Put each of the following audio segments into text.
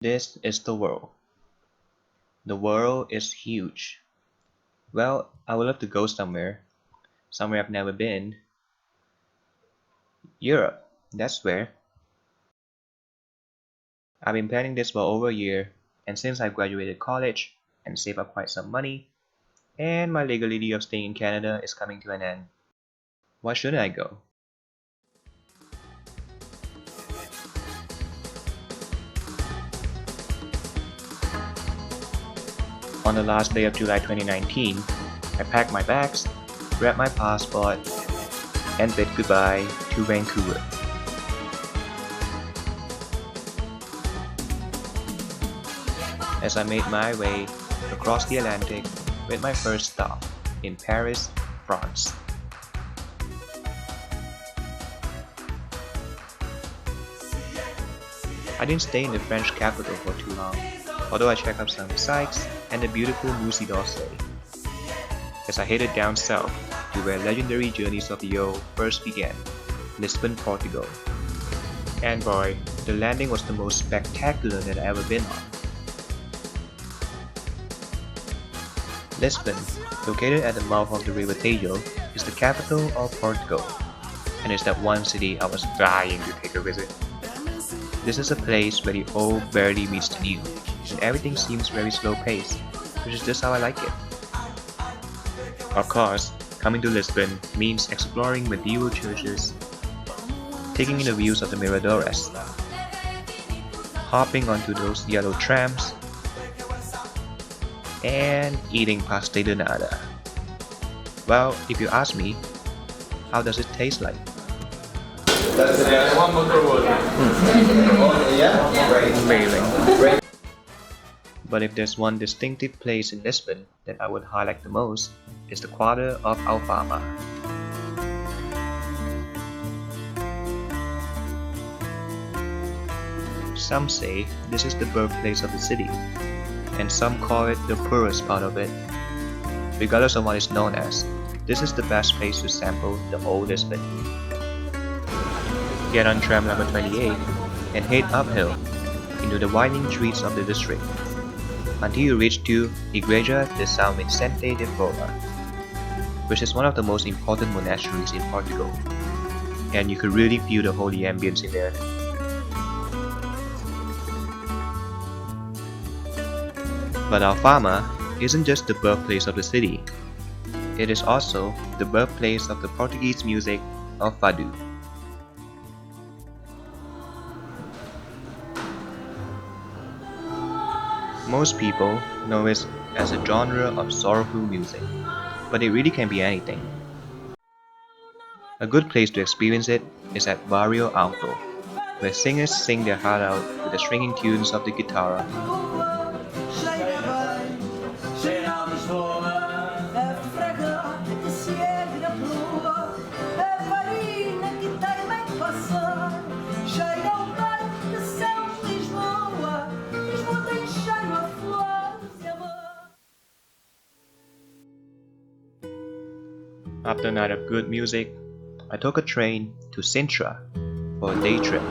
This is the world. The world is huge. Well, I would love to go somewhere I've never been. Europe, that's where. I've been planning this for over a year, and since I graduated college and saved up quite some money, and my legality of staying in Canada is coming to an end, why shouldn't I go? On the last day of July 2019, I packed my bags, grabbed my passport, and bid goodbye to Vancouver. As I made my way across the Atlantic with my first stop in Paris, France. I didn't stay in the French capital for too long, although I checked out some sights and the beautiful Musée d'Orsay. As I headed down south to where legendary journeys of the old first began, Lisbon, Portugal. And boy, the landing was the most spectacular that I've ever been on. Lisbon, located at the mouth of the River Tejo, is the capital of Portugal, and is that one city I was dying to take a visit. This is a place where the old barely meets the new, and everything seems very slow-paced, which is just how I like it. Of course, coming to Lisbon means exploring medieval churches, taking in the views of the Miradores, hopping onto those yellow trams, and eating pastel de nata. Well, if you ask me, how does it taste like? Amazing. But if there's one distinctive place in Lisbon that I would highlight the most, it's the Quarter of Alfama. Some say this is the birthplace of the city, and some call it the poorest part of it. Regardless of what it's known as, this is the best place to sample the old Lisbon. Get on tram number 28 and head uphill into the winding streets of the district until you reach to Igreja de São Vicente de Fora, which is one of the most important monasteries in Portugal, and you could really feel the holy ambience in there. But Alfama isn't just the birthplace of the city, it is also the birthplace of the Portuguese music of Fado. Most people know it as a genre of sorrowful music, but it really can be anything. A good place to experience it is at Barrio Alto, where singers sing their heart out to the stringing tunes of the guitar. After a night of good music, I took a train to Sintra for a day trip.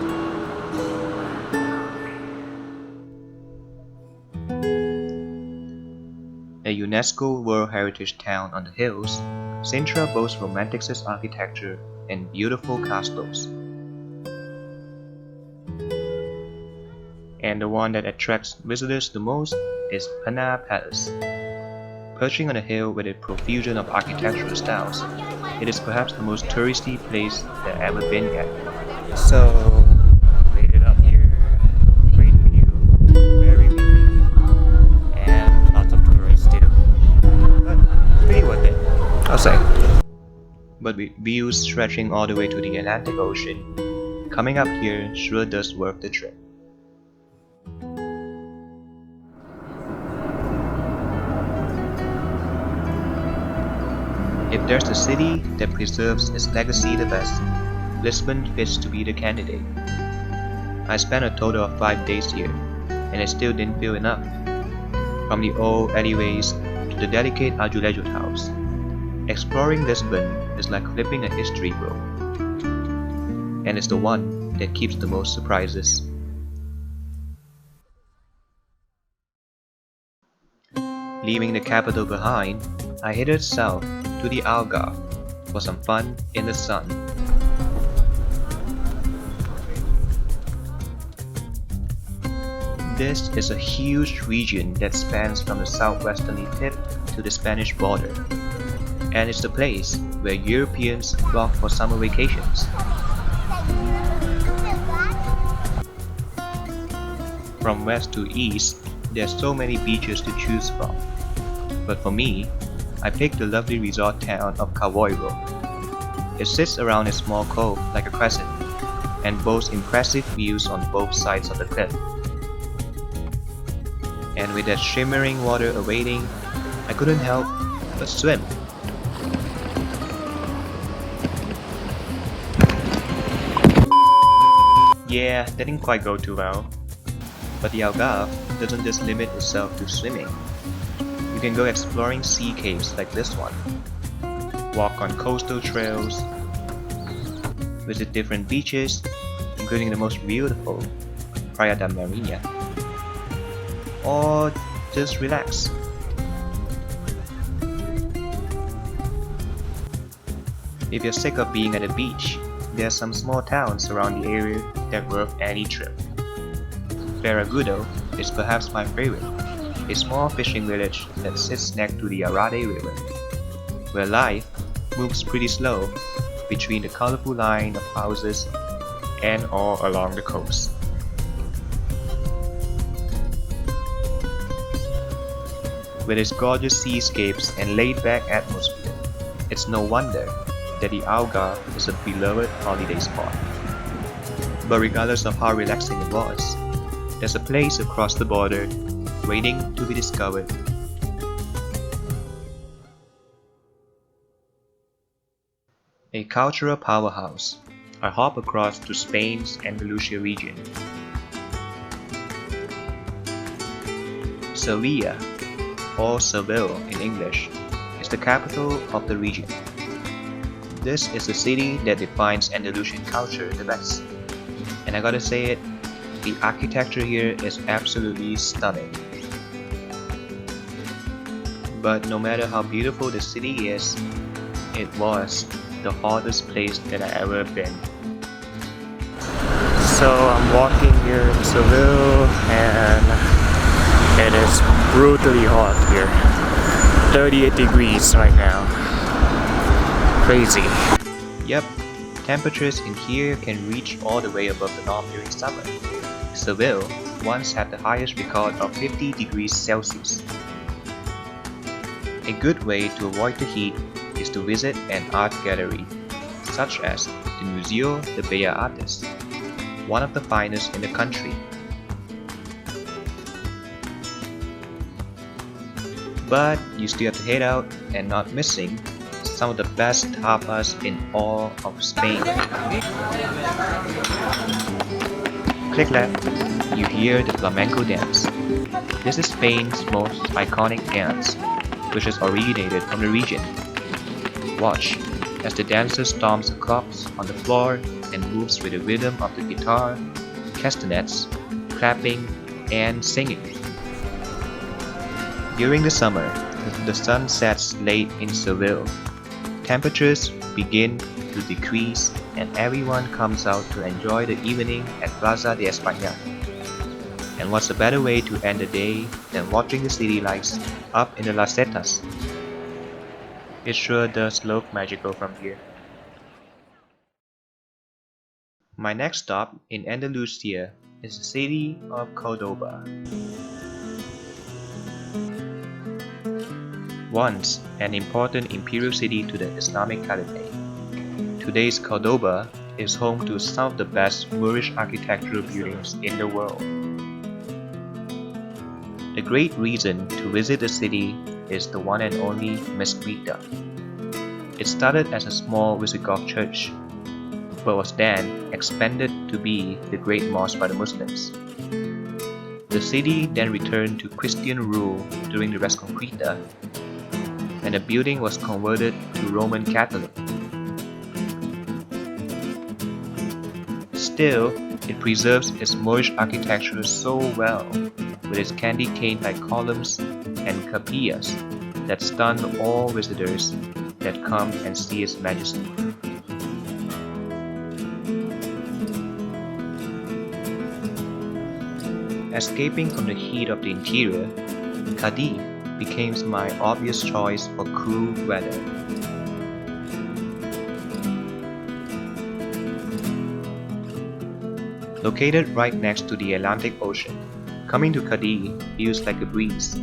A UNESCO World Heritage town on the hills, Sintra boasts romanticist architecture and beautiful castles. And the one that attracts visitors the most is Pana Palace. Perching on a hill with a profusion of architectural styles, it is perhaps the most touristy place that I've ever been at. So, made it up here, great view, very windy, and lots of tourists too. But pretty worth it, I'll say. But with views stretching all the way to the Atlantic Ocean, coming up here sure does worth the trip. If there's a city that preserves its legacy the best, Lisbon fits to be the candidate. I spent a total of 5 days here, and I still didn't feel enough. From the old alleyways to the delicate azulejo tiles, exploring Lisbon is like flipping a history book, and it's the one that keeps the most surprises. Leaving the capital behind, I headed south to the Algarve for some fun in the sun. This is a huge region that spans from the southwesterly tip to the Spanish border, and it's the place where Europeans flock for summer vacations. From west to east, there's so many beaches to choose from, but for me, I picked the lovely resort town of Cavoiro. It sits around a small cove like a crescent, and boasts impressive views on both sides of the cliff. And with that shimmering water awaiting, I couldn't help but swim. Yeah, that didn't quite go too well. But the Algarve doesn't just limit itself to swimming. You can go exploring sea caves like this one, walk on coastal trails, visit different beaches, including the most beautiful, Praia da Marinha, or just relax. If you're sick of being at the beach, there are some small towns around the area that worth any trip. Ferragudo is perhaps my favorite, a small fishing village that sits next to the Arade River, where life moves pretty slow between the colorful line of houses and all along the coast. With its gorgeous seascapes and laid-back atmosphere, it's no wonder that the Algarve is a beloved holiday spot. But regardless of how relaxing it was, there's a place across the border waiting to be discovered. A cultural powerhouse, I hop across to Spain's Andalusia region. Sevilla, or Seville in English, is the capital of the region. This is the city that defines Andalusian culture the best. And I gotta say it, the architecture here is absolutely stunning. But no matter how beautiful the city is, it was the hottest place that I ever been. So I'm walking here in Seville and it is brutally hot here. 38 degrees right now. Crazy. Yep, temperatures in here can reach all the way above the norm during summer. Seville once had the highest record of 50 degrees Celsius. A good way to avoid the heat is to visit an art gallery, such as the Museo de Bellas Artes, one of the finest in the country. But you still have to head out and not missing some of the best tapas in all of Spain. Click that, you hear the flamenco dance. This is Spain's most iconic dance, which has originated from the region. Watch as the dancer stomps clogs on the floor and moves with the rhythm of the guitar, castanets, clapping, and singing. During the summer, the sun sets late in Seville. Temperatures begin to decrease and everyone comes out to enjoy the evening at Plaza de España. And what's a better way to end the day than watching the city lights up in the Las Setas? It sure does look magical from here. My next stop in Andalusia is the city of Cordoba. Once an important imperial city to the Islamic Caliphate, today's Cordoba is home to some of the best Moorish architectural buildings in the world. A great reason to visit the city is the one and only Mezquita. It started as a small Visigoth church, but was then expanded to be the Great Mosque by the Muslims. The city then returned to Christian rule during the Reconquista, and the building was converted to Roman Catholic. Still, it preserves its Moorish architecture so well with its candy cane-like columns and capillas that stun all visitors that come and see its majesty. Escaping from the heat of the interior, Cadiz became my obvious choice for cool weather. Located right next to the Atlantic Ocean, coming to Cadiz feels like a breeze.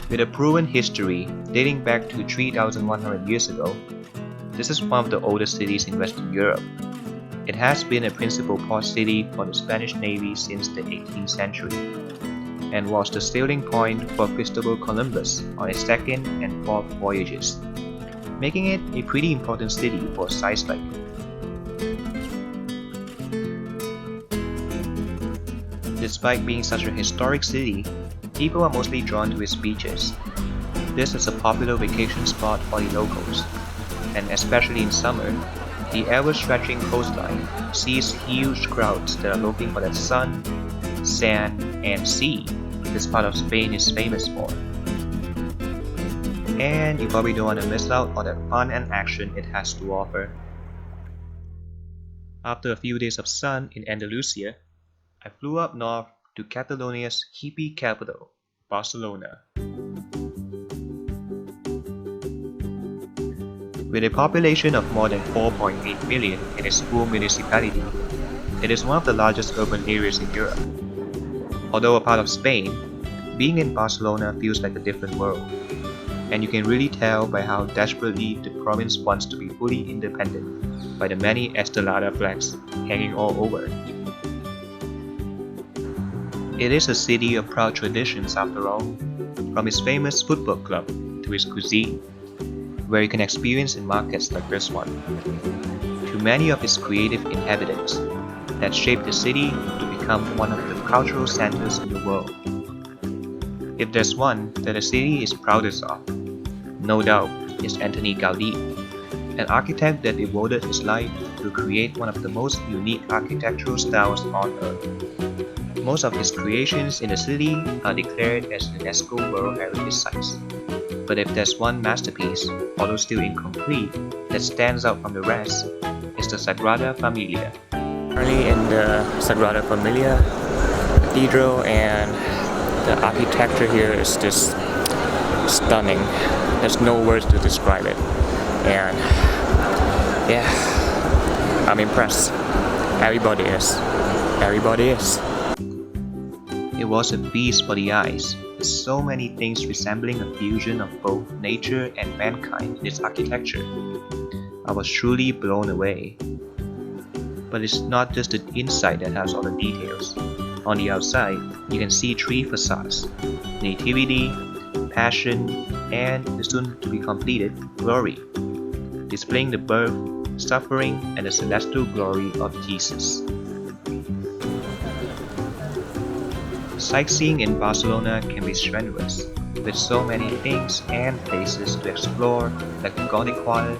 With a proven history dating back to 3,100 years ago, this is one of the oldest cities in Western Europe. It has been a principal port city for the Spanish Navy since the 18th century, and was the sailing point for Christopher Columbus on his second and fourth voyages, making it a pretty important city for a size like it. Despite being such a historic city, people are mostly drawn to its beaches. This is a popular vacation spot for the locals, and especially in summer, the ever-stretching coastline sees huge crowds that are looking for that sun, sand, and sea this part of Spain is famous for. And you probably don't want to miss out on the fun and action it has to offer. After a few days of sun in Andalusia, I flew up north to Catalonia's hippie capital, Barcelona. With a population of more than 4.8 million in its full municipality, it is one of the largest urban areas in Europe. Although a part of Spain, being in Barcelona feels like a different world, and you can really tell by how desperately the province wants to be fully independent by the many Estelada flags hanging all over. It is a city of proud traditions after all, from its famous football club to its cuisine, where you can experience in markets like this one, to many of its creative inhabitants that shaped the city to become one of the cultural centers in the world. If there's one that the city is proudest of, no doubt is Antoni Gaudí, an architect that devoted his life to create one of the most unique architectural styles on earth. Most of his creations in the city are declared as UNESCO World Heritage Sites. But if there's one masterpiece, although still incomplete, that stands out from the rest, it's the Sagrada Familia. Currently in the Sagrada Familia Cathedral, and the architecture here is just stunning. There's no words to describe it. And yeah, I'm impressed. Everybody is. Everybody is. It was a feast for the eyes, with so many things resembling a fusion of both nature and mankind in its architecture. I was truly blown away. But it's not just the inside that has all the details. On the outside, you can see three facades: Nativity, Passion, and the soon-to-be completed Glory, displaying the birth, suffering, and the celestial glory of Jesus. Sightseeing in Barcelona can be strenuous, with so many things and places to explore, like the Gothic Quarter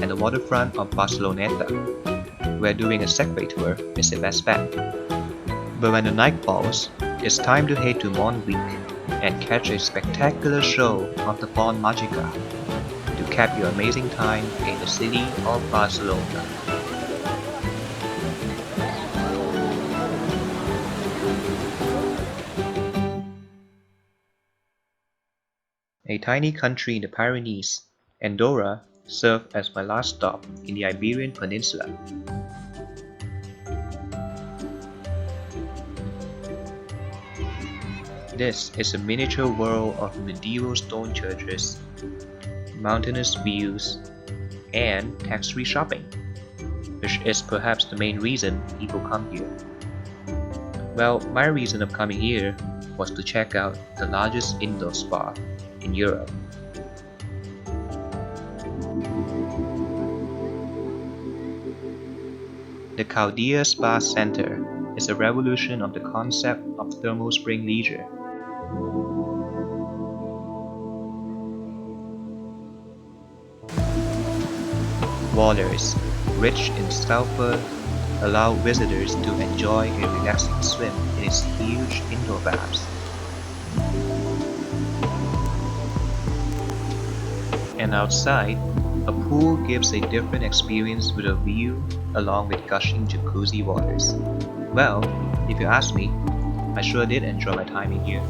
and the waterfront of Barceloneta, where doing a Segway tour is the best bet. But when the night falls, it's time to head to Montjuic and catch a spectacular show of the Font Magica to cap your amazing time in the city of Barcelona. A tiny country in the Pyrenees, Andorra served as my last stop in the Iberian Peninsula. This is a miniature world of medieval stone churches, mountainous views, and tax-free shopping, which is perhaps the main reason people come here. Well, my reason of coming here was to check out the largest indoor spa in Europe. The Caldea Spa Center is a revolution of the concept of thermal spring leisure. Waters rich in sulfur, allow visitors to enjoy a relaxing swim in its huge indoor baths. And outside, a pool gives a different experience with a view along with gushing jacuzzi waters. Well, if you ask me, I sure did enjoy my time in here.